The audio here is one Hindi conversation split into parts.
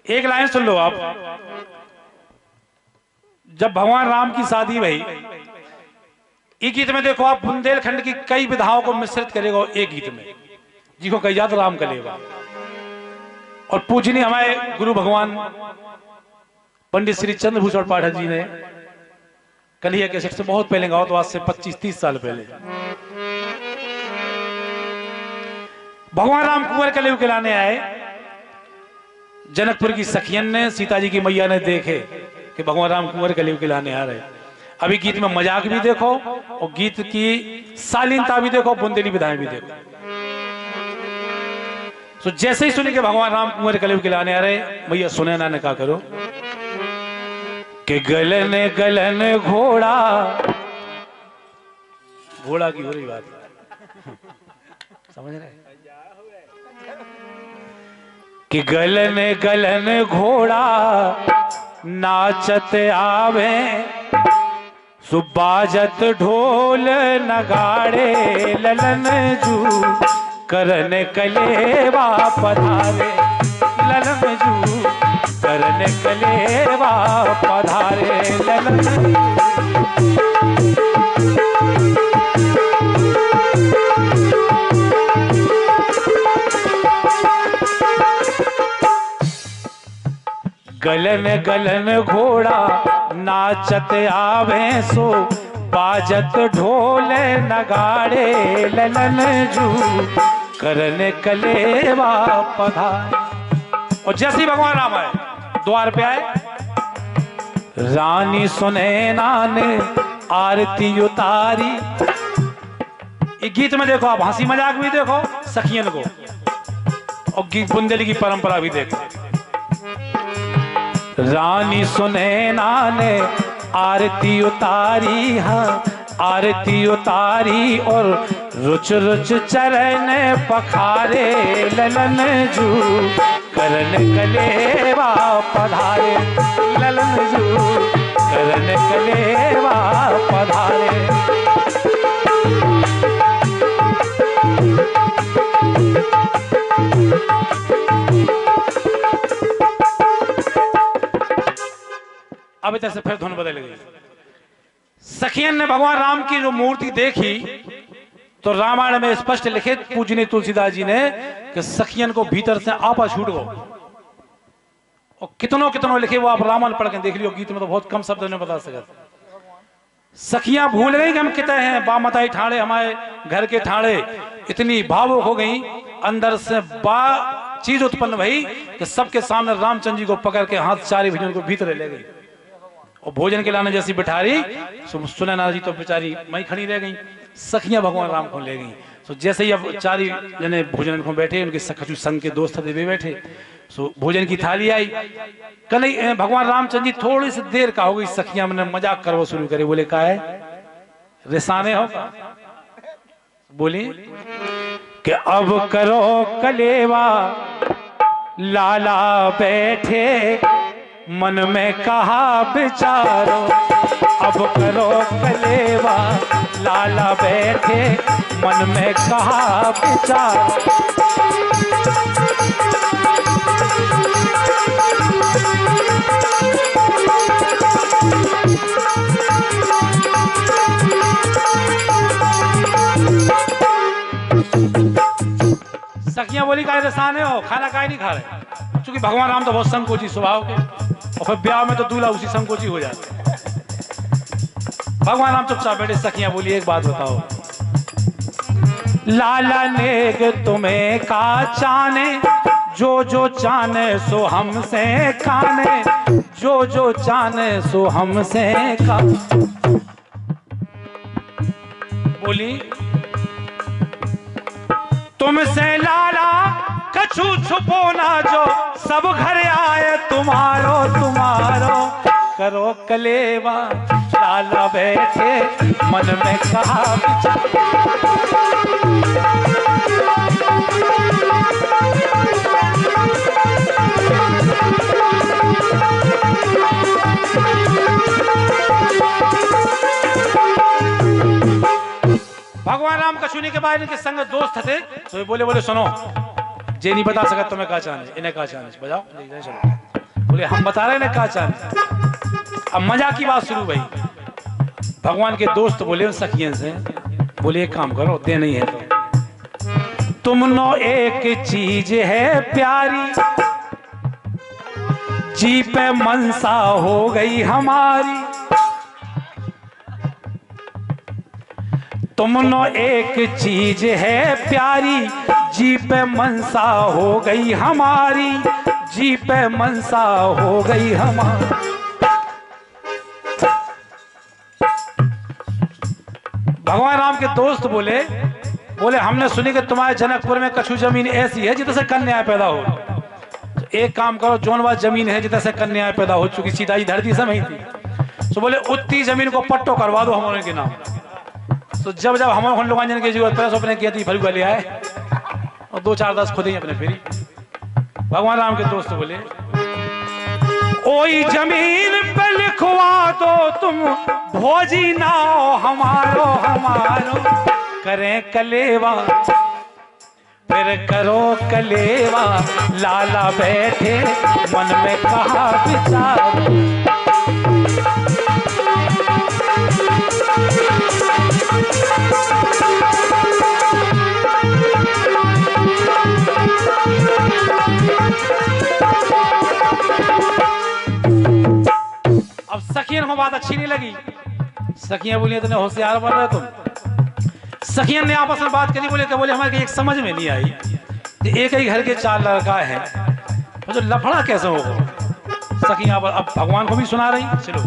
एक लाइन सुन लो आप। जब भगवान राम की शादी भई, एक गीत में देखो आप बुंदेलखंड की कई विधाओं को मिश्रित करेगा एक गीत में, जिसको कही जात राम कलेवा। और पूजनीय हमारे गुरु भगवान पंडित श्री चंद्रभूषण पाठक जी ने कन्हैया कैसेट से बहुत पहले गाओ, तो आज से 25-30 साल पहले भगवान राम कुंवर कलेव खिलाने आए। जनकपुर की सखियन ने, सीता जी की मैया ने देखे कि भगवान राम कुंवर कलेव खिलाने आ रहे। अभी गीत में मजाक भी देखो और गीत की शालीनता भी देखो, बुंदेली विधाएं भी देखो। तो जैसे ही सुनी कि भगवान राम कुंवर कलेव खिलाने आ रहे, मैया सुनैना ने कहा करो कि गलन गलन घोड़ा, घोड़ा की हो रही बात समझ रहे कि गलन गलन घोड़ा नाचत आवे, सुबाजत ढोल नगाड़े, ललन जू करन कलेवा पधारे, ललन जू करन कलेवा पधारे, ललन गलन गलन घोड़ा नाचत आवे, सो बाजत ढोल नगाड़े, ललन जू करन कलेवा पधारे। और जैसे ही भगवान राम आए, द्वार पे आए, रानी सुनैना ने आरती उतारी। एक गीत में देखो आप हंसी मजाक भी देखो सखियन को, और गीत बुंदेली की परंपरा भी देखो। रानी सुनैना ने आरती उतारी, हाँ आरती उतारी, और रुच रुच चरण पखारे, ललन जू करन कलेवा पधारे, ललन जू करन कलेवा पधारे। अब इधर से फिर धुन बदल गई। सखियन ने भगवान राम की जो मूर्ति देखी, तो रामायण में स्पष्ट लिखित पूजनीय तुलसीदास जी ने कि सखियन को भीतर से आपा छूट गो। और कितनों कितनों लिखे वो आप रामायण पढ़ के देख लियो, गीत में तो बहुत कम शब्द में बता सकते। सखियां भूल गई कि हम कितने हैं, बामताई ठाणे हमारे घर के ठाणे, इतनी भावुक हो गई, अंदर से बा चीज उत्पन्न भई कि सबके सामने रामचंद्र जी को पकड़ के हाथ चारी भुजन को भीतर ले गई। और भोजन के लाने जैसी बिठारी, सुनैना जी तो बेचारी मई खड़ी रह गई, सखियां भगवान राम को ले गई। तो जैसे ही अब चारी जने भोजन को बैठे, उनके सखचू संग के दोस्त थे वे बैठे, सो भोजन की थाली आई। कल भगवान रामचंद्र जी थोड़ी सी देर का हो गई, सखियां मैंने मजाक करवा शुरू करे, बोले का है रिसाने हो का, बोली कि अब करो कलेवा, लाला बैठे मन में कहा विचारो, अब करो कलेवा, लाला बैठे मन में कहा विचारो। सखियां बोली का रसाने हो, खाना काहे नहीं खा रहे, क्योंकि भगवान राम तो बहुत संकोची स्वभाव के, और फिर ब्याह में तो दूल्हा उसी संकोची हो जाते। भगवान राम चुपचाप बैठे। सखियां बोली एक बात बताओ, लाला नेग तुम्हें का चाने, जो जो चाने सो हमसे खाने, जो जो चाने सो हमसे खा। बोली तुमसे लाला कछु छुपो ना, जो सब घर आए तुम्हारो तुम्हारो, करो कलेवा, लाला बैठे मन में कहा भगवान राम कछुनी के बाद इनके संग दोस्त थे, तो बोले सुनो जे नहीं बता सका तुम्हें कहा चाहने, इन्हें कहा चाहने बजाओ। बोले हम बता रहे ना क्या चाहते। अब मजा की बात शुरू भाई। भगवान के दोस्त बोले सखियन से, बोले एक काम करो, दे नहीं है तो तुम नो एक चीज है प्यारी, जी पे मनसा हो गई हमारी। तुम नो एक चीज है प्यारी, जी पे मनसा हो गई हमारी, जी पे मनसा हो गई हमारी। भगवान राम के दोस्त बोले हमने सुनी कि तुम्हारे जनकपुर में कछु जमीन ऐसी है जितने से कन्या पैदा हो, तो एक काम करो, जोनवा जमीन है जितने से कन्या पैदा हो चुकी, सीधा धरती से नहीं थी, तो बोले उतनी जमीन को पट्टो करवा दो हमारे के नाम। तो जब जब हमारे लोग की जरूरत पड़े अपने किया थी फलुआ ले आए और 2-4-10 खुद ही अपने फेरी। भगवान राम के दोस्त बोले ओई जमीन पे लिखवा दो तुम भोजी नाओ हमारो हमारो, करें कलेवा फिर करो कलेवा, लाला बैठे मन में कहा विचार। अब सखियन को बात अच्छी नहीं लगी। सखियां बोली इतने होशियार बन रहे तुम। सखियन ने आपस में बात करी, बोले हमारे एक समझ में नहीं आई कि एक ही घर के 4 लड़का है, तो जो लफड़ा कैसे होगा। सखियां अब भगवान को भी सुना रही, चलो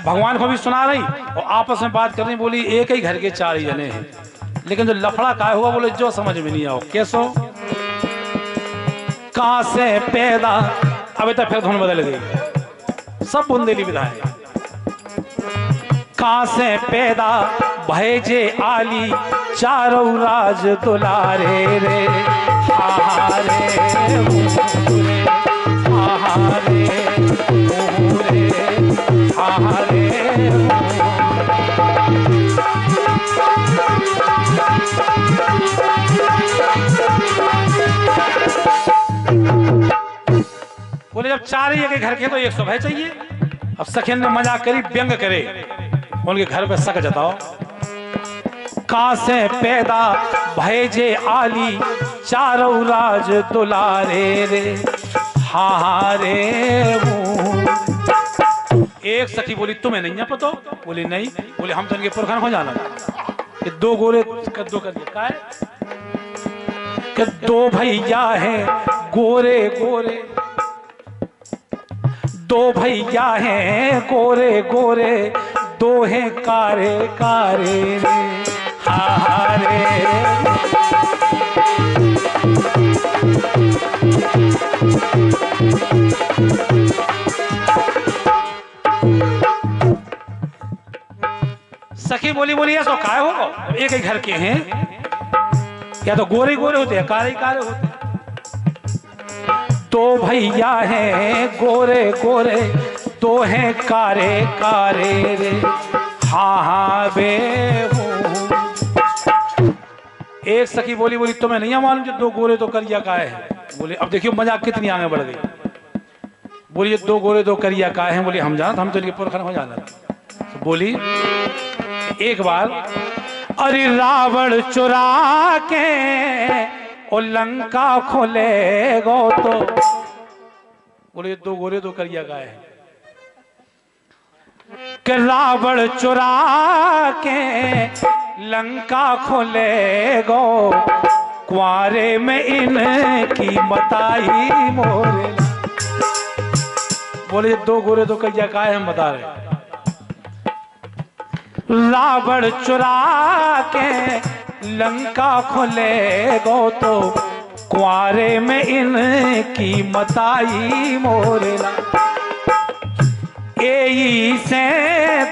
भगवान को भी सुना रही और आपस में बात कर रही। बोली एक ही घर के 4 ही जने हैं, लेकिन जो लफड़ा काय हुआ बोले जो समझ में नहीं आओ कैसो कहां से पैदा। अभी तक फिर धुन बदल गई, सब बुंदेली विधा है। कहां से पैदा भैजे आली, चारों राज दुलारे रे, हाहारे हाहारे हाहारे। बोले जब 4 ही एक घर के तो 100 भय चाहिए। अब सखियन ने मजाक करी, व्यंग करे, उनके घर पे शक जताओ। कहां से पैदा भैजे आली, चारों राज दुलारे रे, हाहारे। एक सखी बोली तुम्हें नहीं है पता? बोली नहीं। बोले हम तो इनके पुरखान हो जाना कि 2 गोरे कद्दू कर दिया है कि 2 भैया हैं गोरे गोरे, 2 भैया हैं गोरे गोरे, 2 हैं कारे कारे रे, हाहारे। सखी बोली ऐसा काय होगा, एक ही घर के हैं, या तो गोरे गोरे होते हैं कारे कारे होते हैं। 2 भैया हैं गोरे गोरे, 2 हैं कारे कारे रे, हाँ हाँ बे हूँ। एक सखी बोली तुम्हें नहीं मालूम जो 2 गोरे 2 करिया का है। बोले अब देखियो मजाक कितनी आगे बढ़ गई। बोली 2 गोरे 2 करिया का है। बोली हम जाना, हम तो इनके पुरखन हो जाना। तो बोली एक बार अरे रावण चुरा के और लंका खोले गो, तो बोले 2 गोरे 2 करिया गाय है कि रावण चुरा के लंका खोले गो, कुआरे में इनकी मताई मोरे। बोले 2 गोरे 2 करिया गाय हम बता रहे। रावण चुरा के लंका खोले गो, तो कुआरे में इनकी मताई मोरला। एई से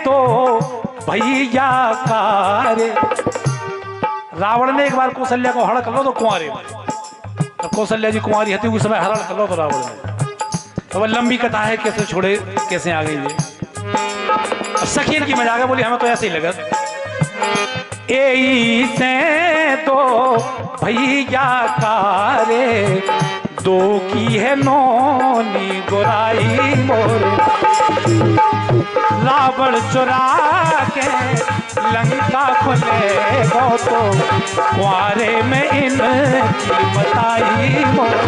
तो भैया कारे। रावण ने एक बार कौशल्या को हरण कर लो तो कुआरे में, तो कौशल्या जी कुंवारी हती उस समय हरण कर लो तो रावण ने। तो वह लंबी कथा है, कैसे छोड़े कैसे आ गई ये। सखीन की मजाक है, बोली हमें तो ऐसे ही लगा। ए से तो भैया कारे दो की है नोनी गोराई मोरे, रावण चुरा के लंका खुले गो तो कुआरे में इनकी बताई मोरे।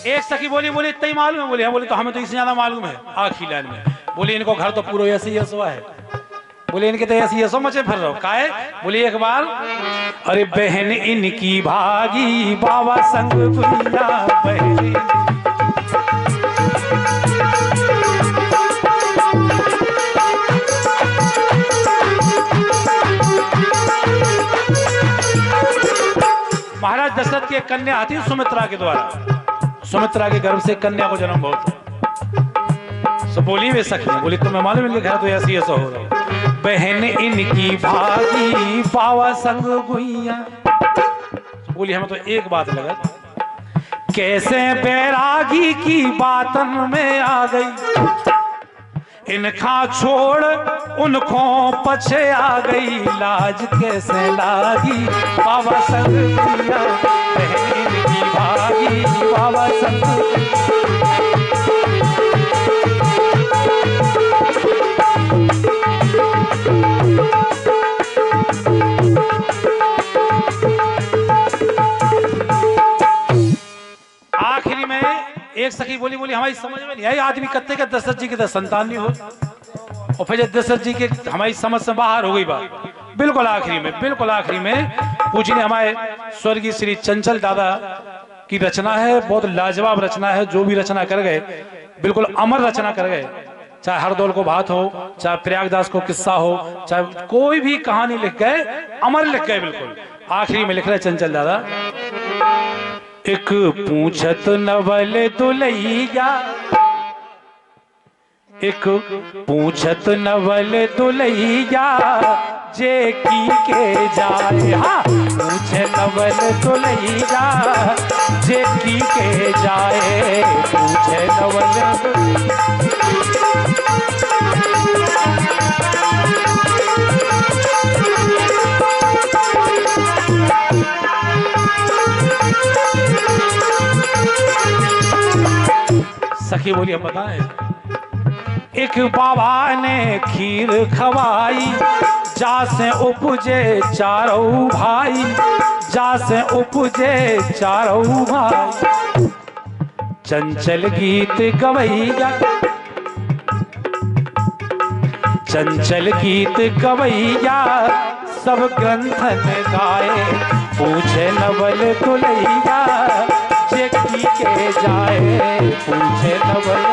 एक सखी बोली इतना ही मालूम है? बोली हाँ। बोली तो हमें तो इससे ज्यादा मालूम है। आखिरी लाइन में बोली इनको घर तो पूरा ऐसे ही ऐसा है। बोले इनके तो ऐसी ऐसो मचे फिर रहो काहे? बोली एक बार अरे बहन इनकी भागी बाबा संग गुड़िया बहन, महाराज दशरथ की एक कन्या आती है सुमित्रा के द्वारा। सुमित्रा के गर्भ से कन्या को जन्म बहुत है। तो बोली वे सखी, बोली तुम्हें मालूम इनके घर तो ऐसी ऐसा हो रहा है। बहन इनकी भागी पावा संग गुइया। बोली हमें तो एक बात लगा, कैसे बैरागी की बातन में आ गई, इनका छोड़ उनको पछे आ गई, लाज कैसे लागी पावा संग गुइया। बहन इनकी भागी पावा संग एक सखी बोली हमारी समझ में नहीं आई, आदमी कत्ते के दशरथ जी के संतान नहीं हो। और फिर दशरथ जी के हमारी समझ से बाहर हो गई बात। बिल्कुल आखिरी में पूजनीय हमारे स्वर्गीय श्री चंचल दादा की रचना है, बहुत लाजवाब रचना है। जो भी रचना कर गए बिल्कुल अमर रचना कर गए, चाहे हरदौल को बात हो, चाहे प्रयागदास को किस्सा हो, चाहे कोई भी कहानी लिख गए, अमर लिख गए। बिल्कुल आखिरी में लिख रहे चंचल दादा, एक पूछत नवल दुलैया, एक पूछत नवल दुलैया, जे की के जाए। हाँ पूछे नवल दुलैया, जे की के जाए, पूछे नवल सखी बोली हम बताएं। एक बाबा ने खीर खवाई, जा से उपजे चारों भाई, जा से उपजे चारों भाई, चंचल गीत गवैया, चंचल गीत गवैया, सब ग्रंथन गाए, पूछे नवल दुलैया, जे की के जाए, पूछे नवल।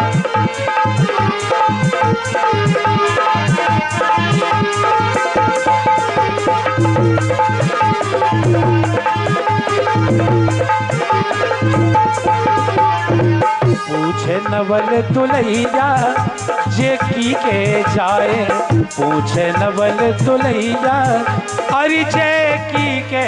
पूछे नवल दुलैया, जे की के जाए, पूछे नवल दुलैया, अरे जे की के